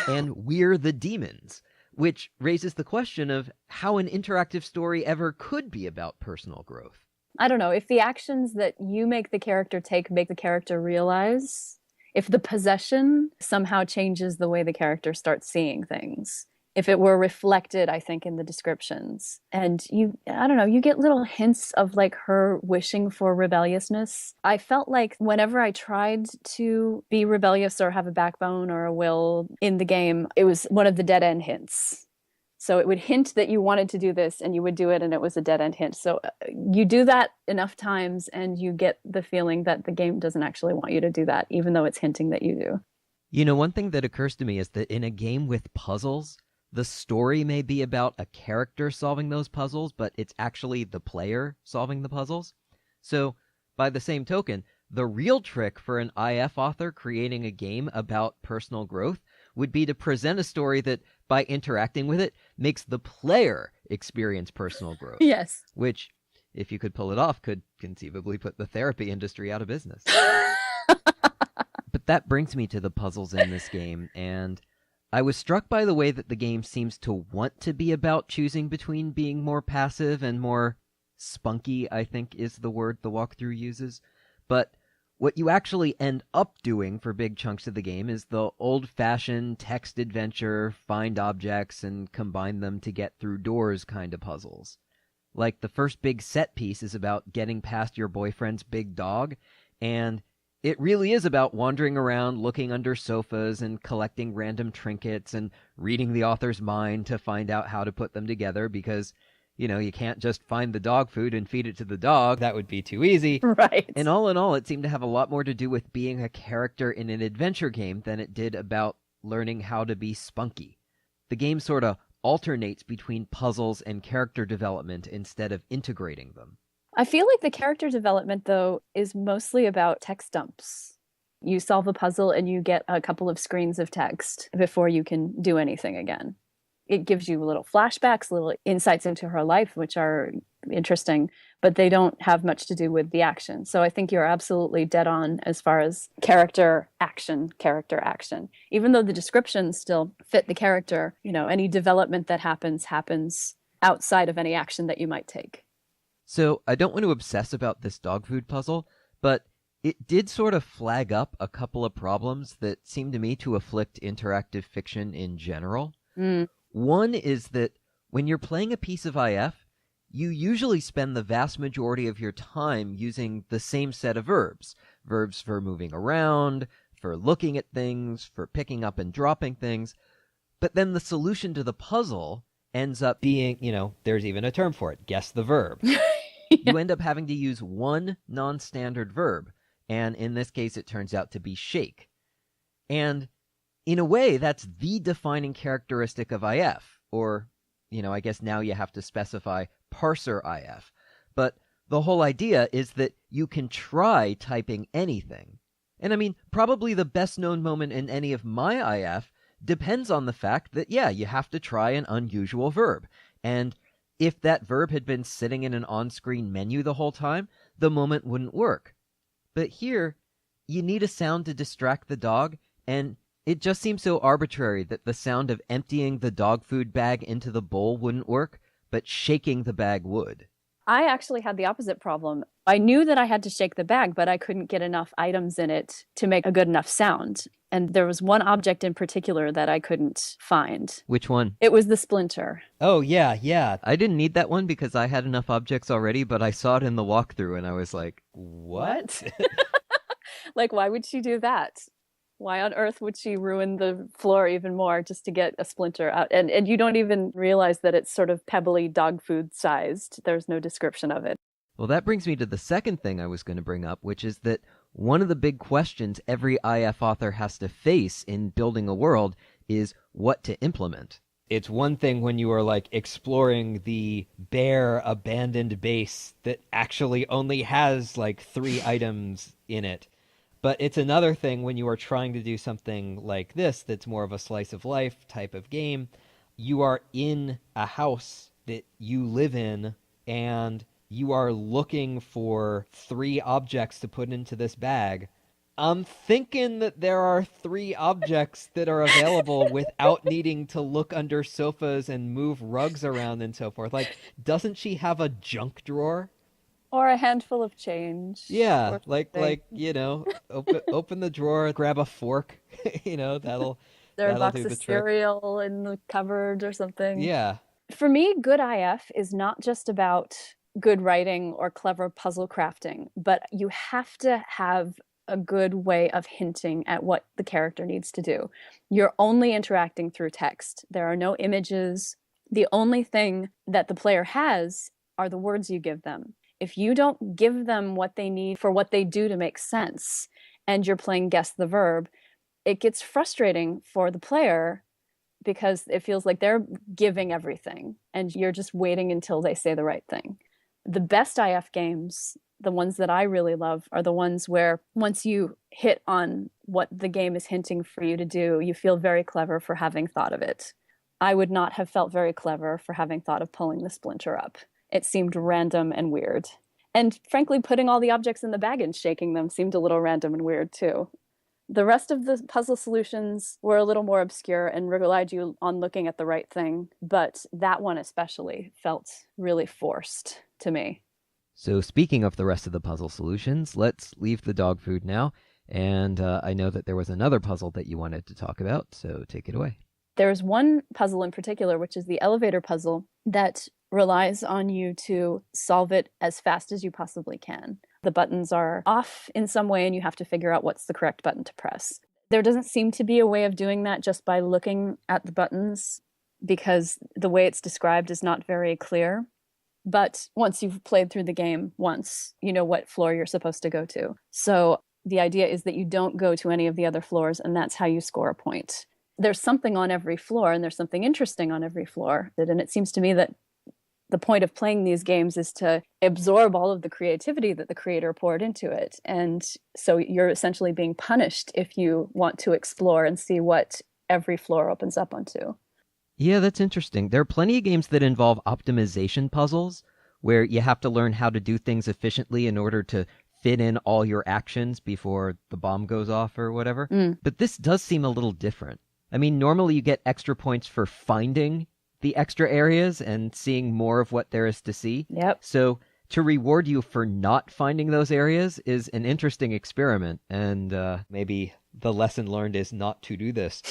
and we're the demons, which raises the question of how an interactive story ever could be about personal growth. I don't know, if the actions that you make the character take make the character realize, if the possession somehow changes the way the character starts seeing things, if it were reflected, I think, in the descriptions. And I don't know, you get little hints of like her wishing for rebelliousness. I felt like whenever I tried to be rebellious or have a backbone or a will in the game, it was one of the dead end hints. So it would hint that you wanted to do this and you would do it, and it was a dead end hint. So you do that enough times and you get the feeling that the game doesn't actually want you to do that, even though it's hinting that you do. You know, one thing that occurs to me is that in a game with puzzles, the story may be about a character solving those puzzles, but it's actually the player solving the puzzles. So, by the same token, the real trick for an IF author creating a game about personal growth would be to present a story that, by interacting with it, makes the player experience personal growth. Yes. Which, if you could pull it off, could conceivably put the therapy industry out of business. But that brings me to the puzzles in this game, and I was struck by the way that the game seems to want to be about choosing between being more passive and more spunky, I think is the word the walkthrough uses. But what you actually end up doing for big chunks of the game is the old-fashioned text adventure, find objects, and combine them to get through doors kind of puzzles. Like, the first big set piece is about getting past your boyfriend's big dog, and it really is about wandering around, looking under sofas, and collecting random trinkets, and reading the author's mind to find out how to put them together, because, you know, you can't just find the dog food and feed it to the dog. That would be too easy. Right. And all in all, it seemed to have a lot more to do with being a character in an adventure game than it did about learning how to be spunky. The game sort of alternates between puzzles and character development instead of integrating them. I feel like the character development, though, is mostly about text dumps. You solve a puzzle and you get a couple of screens of text before you can do anything again. It gives you little flashbacks, little insights into her life, which are interesting, but they don't have much to do with the action. So I think you're absolutely dead on as far as character action. Even though the descriptions still fit the character, any development that happens outside of any action that you might take. So I don't want to obsess about this dog food puzzle, but it did sort of flag up a couple of problems that seem to me to afflict interactive fiction in general. One is that when you're playing a piece of IF, you usually spend the vast majority of your time using the same set of verbs. Verbs for moving around, for looking at things, for picking up and dropping things. But then the solution to the puzzle ends up being, there's even a term for it, guess the verb. You end up having to use one non-standard verb, and in this case it turns out to be shake. And in a way, that's the defining characteristic of IF, or, I guess now you have to specify parser IF. But the whole idea is that you can try typing anything. And I mean, probably the best known moment in any of my IF depends on the fact that, you have to try an unusual verb. And if that verb had been sitting in an on-screen menu the whole time, the moment wouldn't work. But here, you need a sound to distract the dog, and it just seems so arbitrary that the sound of emptying the dog food bag into the bowl wouldn't work, but shaking the bag would. I actually had the opposite problem. I knew that I had to shake the bag, but I couldn't get enough items in it to make a good enough sound. And there was one object in particular that I couldn't find. Which one? It was the splinter. Oh, yeah. I didn't need that one because I had enough objects already, but I saw it in the walkthrough and I was like, what? Like, why would she do that? Why on earth would she ruin the floor even more just to get a splinter out? And you don't even realize that it's sort of pebbly dog food sized. There's no description of it. Well, that brings me to the second thing I was going to bring up, which is that one of the big questions every IF author has to face in building a world is what to implement. It's one thing when you are exploring the bare abandoned base that actually only has 3 items in it. But it's another thing when you are trying to do something like this that's more of a slice of life type of game. You are in a house that you live in, and you are looking for 3 objects to put into this bag. I'm thinking that there are 3 objects that are available without needing to look under sofas and move rugs around and so forth. Doesn't she have a junk drawer? Or a handful of change. Yeah, open the drawer, grab a fork, that'll There's a box do of the trick. cereal in the cupboard or something. Yeah. For me, good IF is not just about good writing or clever puzzle crafting, but you have to have a good way of hinting at what the character needs to do. You're only interacting through text. There are no images. The only thing that the player has are the words you give them. If you don't give them what they need for what they do to make sense, and you're playing guess the verb, it gets frustrating for the player because it feels like they're giving everything and you're just waiting until they say the right thing. The best IF games, the ones that I really love, are the ones where once you hit on what the game is hinting for you to do, you feel very clever for having thought of it. I would not have felt very clever for having thought of pulling the splinter up. It seemed random and weird. And frankly, putting all the objects in the bag and shaking them seemed a little random and weird too. The rest of the puzzle solutions were a little more obscure and relied you on looking at the right thing, but that one especially felt really forced to me. So speaking of the rest of the puzzle solutions, let's leave the dog food now. And I know that there was another puzzle that you wanted to talk about, so take it away. There's one puzzle in particular, which is the elevator puzzle, that relies on you to solve it as fast as you possibly can. The buttons are off in some way, and you have to figure out what's the correct button to press. There doesn't seem to be a way of doing that just by looking at the buttons, because the way it's described is not very clear. But once you've played through the game once, you know what floor you're supposed to go to. So the idea is that you don't go to any of the other floors, and that's how you score a point. There's something on every floor, and there's something interesting on every floor. And it seems to me that the point of playing these games is to absorb all of the creativity that the creator poured into it. And so you're essentially being punished if you want to explore and see what every floor opens up onto. Yeah, that's interesting. There are plenty of games that involve optimization puzzles where you have to learn how to do things efficiently in order to fit in all your actions before the bomb goes off or whatever. But this does seem a little different. I mean, normally you get extra points for finding the extra areas and seeing more of what there is to see. Yep. So to reward you for not finding those areas is an interesting experiment, and maybe the lesson learned is not to do this.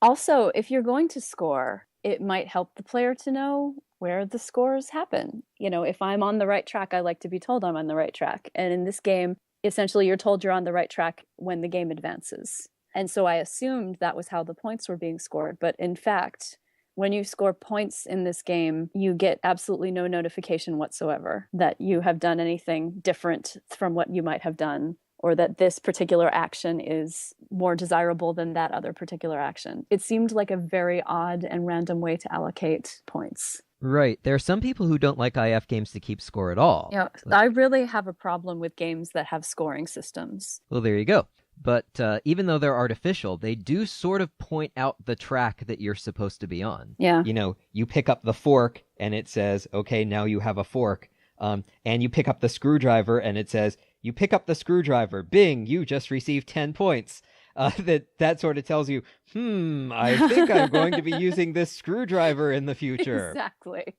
Also, if you're going to score, it might help the player to know where the scores happen. You know, if I'm on the right track, I like to be told I'm on the right track. And in this game, essentially you're told you're on the right track when the game advances. And so I assumed that was how the points were being scored. But in fact, when you score points in this game, you get absolutely no notification whatsoever that you have done anything different from what you might have done, or that this particular action is more desirable than that other particular action. It seemed like a very odd and random way to allocate points. Right. There are some people who don't like IF games to keep score at all. Yeah, I really have a problem with games that have scoring systems. Well, there you go. But even though they're artificial, they do sort of point out the track that you're supposed to be on. Yeah. You know, you pick up the fork and it says, okay, now you have a fork. And you pick up the screwdriver and it says, you pick up the screwdriver. Bing, you just received 10 points. That sort of tells you, I think I'm going to be using this screwdriver in the future. Exactly.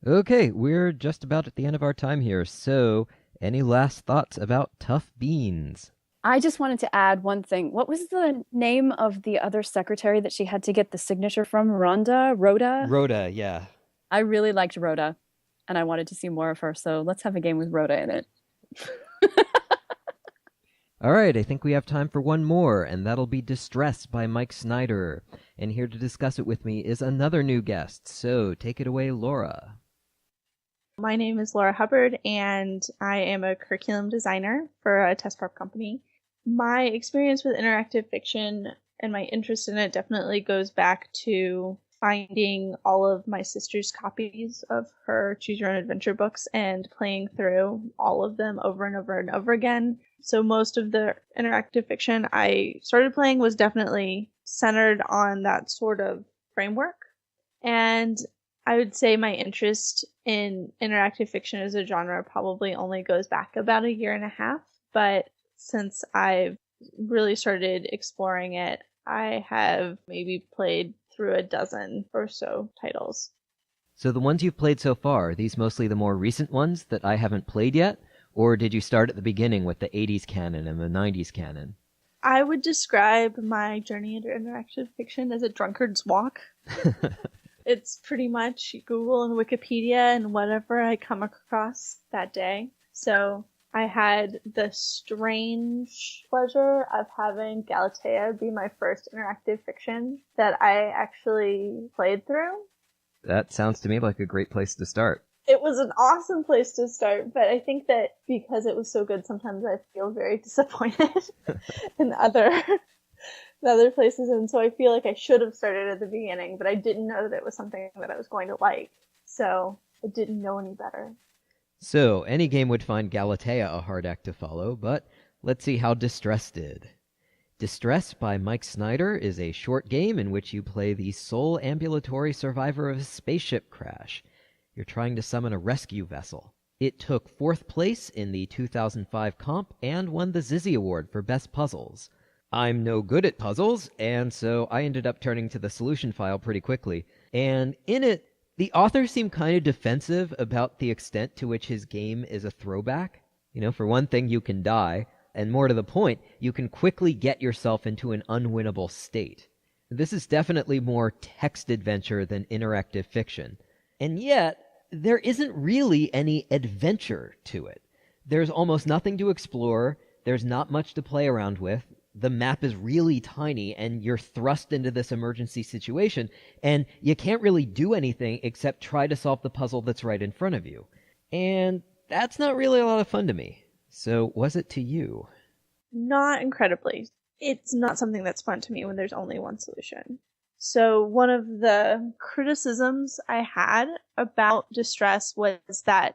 Okay, we're just about at the end of our time here. So, any last thoughts about Tough Beans? I just wanted to add one thing. What was the name of the other secretary that she had to get the signature from? Rhoda? Rhoda, yeah. I really liked Rhoda, and I wanted to see more of her, so let's have a game with Rhoda in it. All right, I think we have time for one more, and that'll be Distress by Mike Snyder. And here to discuss it with me is another new guest, so take it away, Laura. My name is Laura Hubbard, and I am a curriculum designer for a test prep company. My experience with interactive fiction and my interest in it definitely goes back to finding all of my sister's copies of her Choose Your Own Adventure books and playing through all of them over and over and over again. So most of the interactive fiction I started playing was definitely centered on that sort of framework. And I would say my interest in interactive fiction as a genre probably only goes back about a year and a half. But since I've really started exploring it, I have maybe played through a dozen or so titles. So the ones you've played so far, are these mostly the more recent ones that I haven't played yet? Or did you start at the beginning with the 80s canon and the 90s canon? I would describe my journey into interactive fiction as a drunkard's walk. It's pretty much Google and Wikipedia and whatever I come across that day. So I had the strange pleasure of having Galatea be my first interactive fiction that I actually played through. That sounds to me like a great place to start. It was an awesome place to start, but I think that because it was so good, sometimes I feel very disappointed in other places, and so I feel like I should have started at the beginning, but I didn't know that it was something that I was going to like, so I didn't know any better. So, any game would find Galatea a hard act to follow, but let's see how Distress did. Distress by Mike Snyder is a short game in which you play the sole ambulatory survivor of a spaceship crash. You're trying to summon a rescue vessel. It took 4th place in the 2005 comp and won the Zizzy Award for Best Puzzles. I'm no good at puzzles, and so I ended up turning to the solution file pretty quickly. And in it, the author seemed kind of defensive about the extent to which his game is a throwback. You know, for one thing, you can die, and more to the point, you can quickly get yourself into an unwinnable state. This is definitely more text adventure than interactive fiction. And yet, there isn't really any adventure to it. There's almost nothing to explore, there's not much to play around with, the map is really tiny, and you're thrust into this emergency situation, and you can't really do anything except try to solve the puzzle that's right in front of you. And that's not really a lot of fun to me. So, was it to you? Not incredibly. It's not something that's fun to me when there's only one solution. So one of the criticisms I had about Distress was that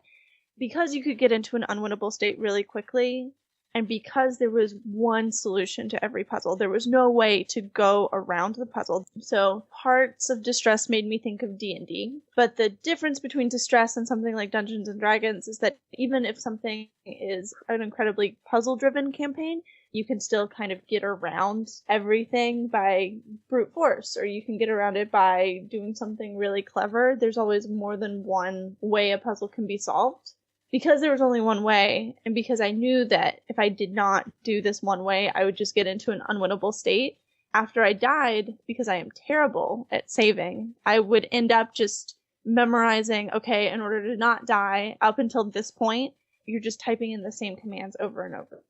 because you could get into an unwinnable state really quickly, And because there was one solution to every puzzle, there was no way to go around the puzzle. So parts of Distress made me think of D&D. But the difference between Distress and something like Dungeons & Dragons is that even if something is an incredibly puzzle-driven campaign, you can still kind of get around everything by brute force, or you can get around it by doing something really clever. There's always more than one way a puzzle can be solved. Because there was only one way, and because I knew that if I did not do this one way, I would just get into an unwinnable state. After I died, because I am terrible at saving, I would end up just memorizing, okay, in order to not die, up until this point, you're just typing in the same commands over and over.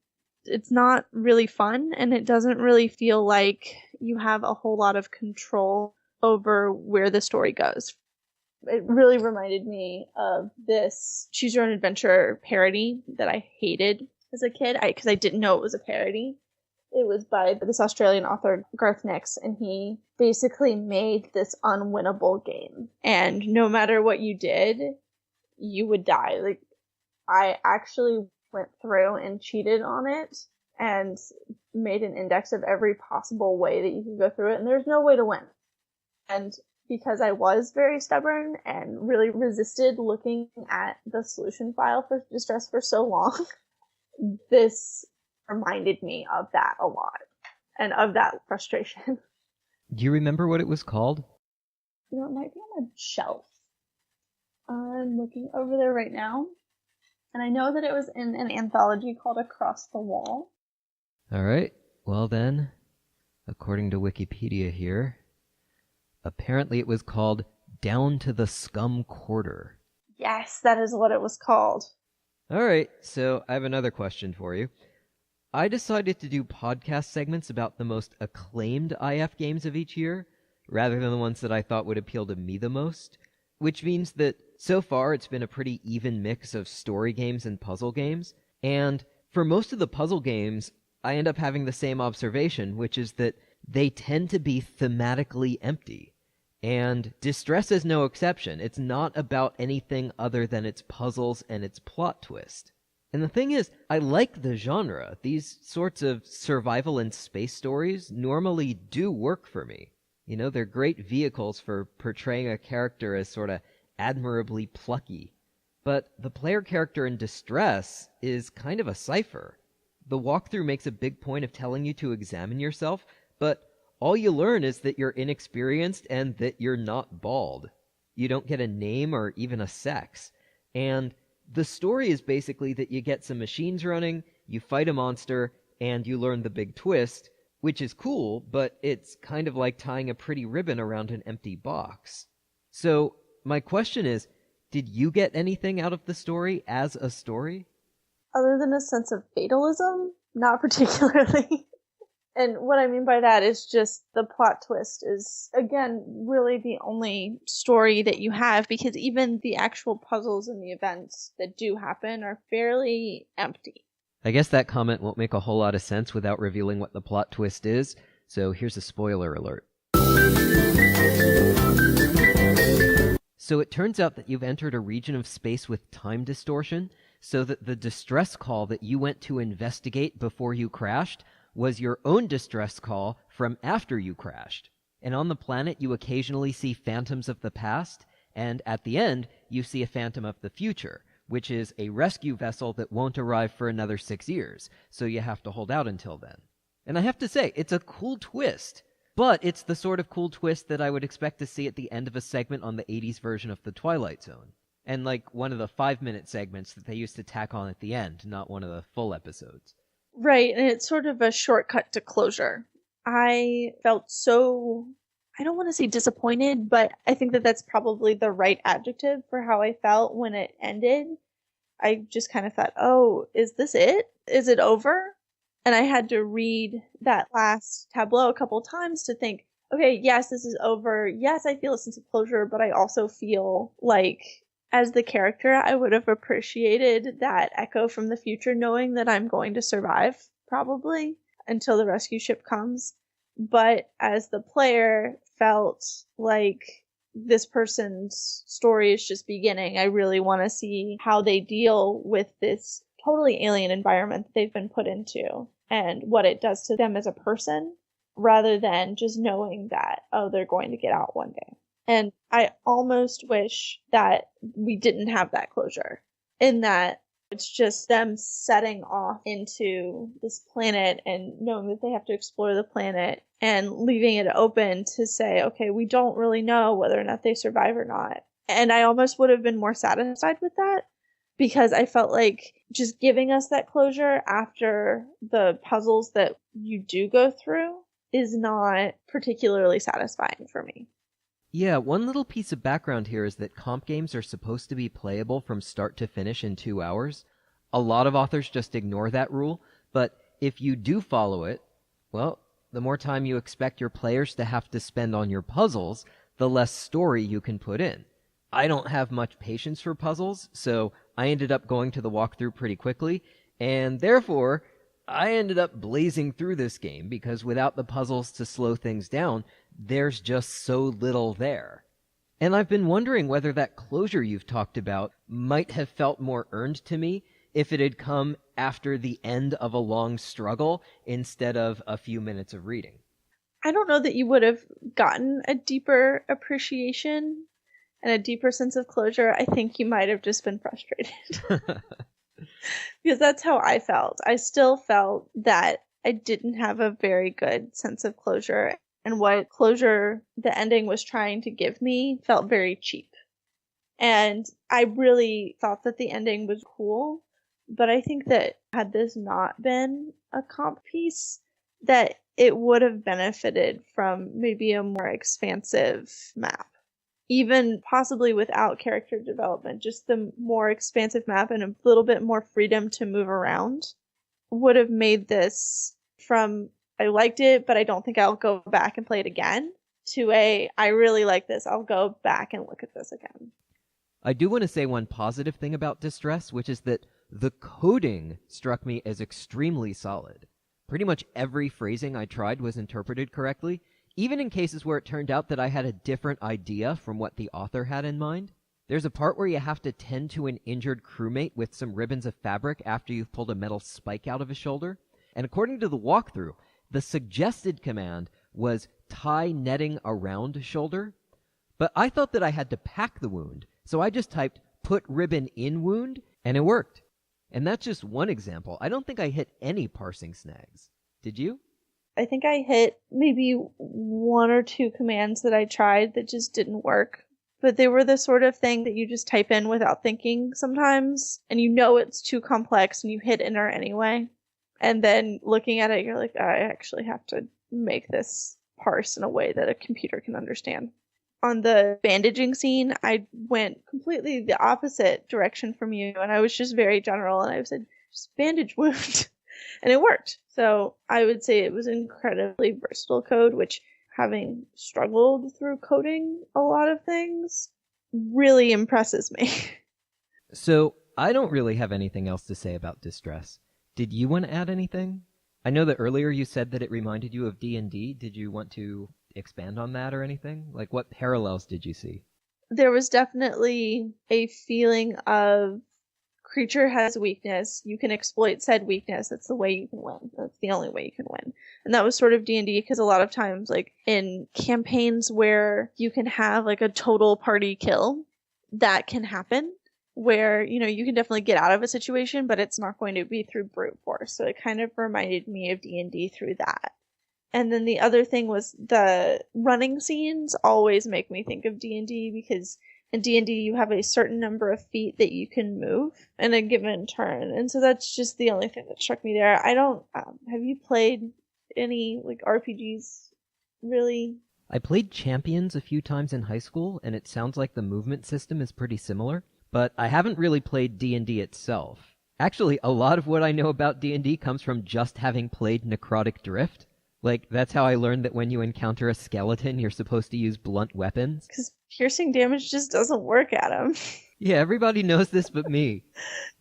It's not really fun, and it doesn't really feel like you have a whole lot of control over where the story goes. It really reminded me of this Choose Your Own Adventure parody that I hated as a kid, because I didn't know it was a parody. It was by this Australian author, Garth Nix, and he basically made this unwinnable game. And no matter what you did, you would die. Like, I actually went through and cheated on it and made an index of every possible way that you could go through it, and there's no way to win. And because I was very stubborn and really resisted looking at the solution file for Distress for so long, this reminded me of that a lot, and of that frustration. Do you remember what it was called? You know, it might be on a shelf. I'm looking over there right now, and I know that it was in an anthology called Across the Wall. All right. Well then, according to Wikipedia here, apparently it was called Down to the Scum Quarter. Yes, that is what it was called. All right, so I have another question for you. I decided to do podcast segments about the most acclaimed IF games of each year, rather than the ones that I thought would appeal to me the most, which means that so far it's been a pretty even mix of story games and puzzle games, and for most of the puzzle games, I end up having the same observation, which is that they tend to be thematically empty. And Distress is no exception. It's not about anything other than its puzzles and its plot twist. And the thing is, I like the genre. These sorts of survival and space stories normally do work for me. You know, they're great vehicles for portraying a character as sort of admirably plucky. But the player character in Distress is kind of a cipher. The walkthrough makes a big point of telling you to examine yourself, but all you learn is that you're inexperienced and that you're not bald. You don't get a name or even a sex. And the story is basically that you get some machines running, you fight a monster, and you learn the big twist, which is cool, but it's kind of like tying a pretty ribbon around an empty box. So, my question is, did you get anything out of the story as a story? Other than a sense of fatalism? Not particularly. And what I mean by that is just the plot twist is, again, really the only story that you have, because even the actual puzzles and the events that do happen are fairly empty. I guess that comment won't make a whole lot of sense without revealing what the plot twist is, so here's a spoiler alert. So it turns out that you've entered a region of space with time distortion, so that the distress call that you went to investigate before you crashed was your own distress call from after you crashed. And on the planet, you occasionally see phantoms of the past, and at the end, you see a phantom of the future, which is a rescue vessel that won't arrive for another 6 years, so you have to hold out until then. And I have to say, it's a cool twist, but it's the sort of cool twist that I would expect to see at the end of a segment on the 80s version of The Twilight Zone. And like one of the 5-minute segments that they used to tack on at the end, not one of the full episodes. Right, and it's sort of a shortcut to closure. I felt so, I don't want to say disappointed, but I think that that's probably the right adjective for how I felt when it ended. I just kind of thought, oh, is this it? Is it over? And I had to read that last tableau a couple times to think, okay, yes, this is over. Yes, I feel a sense of closure, but I also feel like, as the character, I would have appreciated that echo from the future, knowing that I'm going to survive, probably, until the rescue ship comes. But as the player, felt like this person's story is just beginning. I really want to see how they deal with this totally alien environment that they've been put into and what it does to them as a person, rather than just knowing that, oh, they're going to get out one day. And I almost wish that we didn't have that closure, in that it's just them setting off into this planet and knowing that they have to explore the planet and leaving it open to say, okay, we don't really know whether or not they survive or not. And I almost would have been more satisfied with that, because I felt like just giving us that closure after the puzzles that you do go through is not particularly satisfying for me. Yeah, one little piece of background here is that comp games are supposed to be playable from start to finish in 2 hours. A lot of authors just ignore that rule, but if you do follow it, well, the more time you expect your players to have to spend on your puzzles, the less story you can put in. I don't have much patience for puzzles, so I ended up going to the walkthrough pretty quickly, and therefore, I ended up blazing through this game because without the puzzles to slow things down, there's just so little there. And I've been wondering whether that closure you've talked about might have felt more earned to me if it had come after the end of a long struggle instead of a few minutes of reading. I don't know that you would have gotten a deeper appreciation and a deeper sense of closure. I think you might have just been frustrated. Because that's how I felt. I still felt that I didn't have a very good sense of closure, and what closure the ending was trying to give me felt very cheap. And I really thought that the ending was cool, but I think that had this not been a comp piece, that it would have benefited from maybe a more expansive map. Even possibly without character development, just the more expansive map and a little bit more freedom to move around would have made this from, I liked it, but I don't think I'll go back and play it again, to I really like this, I'll go back and look at this again. I do want to say one positive thing about Distress, which is that the coding struck me as extremely solid. Pretty much every phrasing I tried was interpreted correctly, even in cases where it turned out that I had a different idea from what the author had in mind. There's a part where you have to tend to an injured crewmate with some ribbons of fabric after you've pulled a metal spike out of his shoulder. And according to the walkthrough, the suggested command was tie netting around shoulder. But I thought that I had to pack the wound, so I just typed put ribbon in wound, and it worked. And that's just one example. I don't think I hit any parsing snags. Did you? I think I hit maybe 1 or 2 commands that I tried that just didn't work. But they were the sort of thing that you just type in without thinking sometimes, and you know it's too complex and you hit enter anyway. And then looking at it, you're like, I actually have to make this parse in a way that a computer can understand. On the bandaging scene, I went completely the opposite direction from you, and I was just very general, and I said, just bandage wound. And it worked. So I would say it was incredibly versatile code, which, having struggled through coding a lot of things, really impresses me. So I don't really have anything else to say about Distress. Did you want to add anything? I know that earlier you said that it reminded you of D&D. Did you want to expand on that or anything? Like, what parallels did you see? There was definitely a feeling of creature has weakness, you can exploit said weakness, that's the way you can win, that's the only way you can win. And that was sort of D&D, because a lot of times, like in campaigns where you can have like a total party kill, that can happen, where, you know, you can definitely get out of a situation, but it's not going to be through brute force. So it kind of reminded me of D&D through that. And then the other thing was the running scenes always make me think of D&D, because in D&D, you have a certain number of feet that you can move in a given turn. And so that's just the only thing that struck me there. I don't... have you played any, like, RPGs, really? I played Champions a few times in high school, and it sounds like the movement system is pretty similar. But I haven't really played D&D itself. Actually, a lot of what I know about D&D comes from just having played Necrotic Drift. Like, that's how I learned that when you encounter a skeleton, you're supposed to use blunt weapons. Because piercing damage just doesn't work at him. Yeah, everybody knows this but me.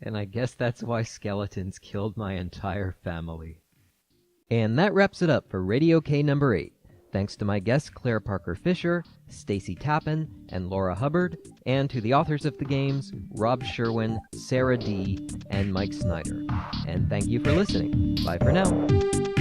And I guess that's why skeletons killed my entire family. And that wraps it up for Radio K number 8. Thanks to my guests Claire Parker Fisher, Stacy Tappan, and Laura Hubbard, and to the authors of the games, Rob Sherwin, Sarah D., and Mike Snyder. And thank you for listening. Bye for now.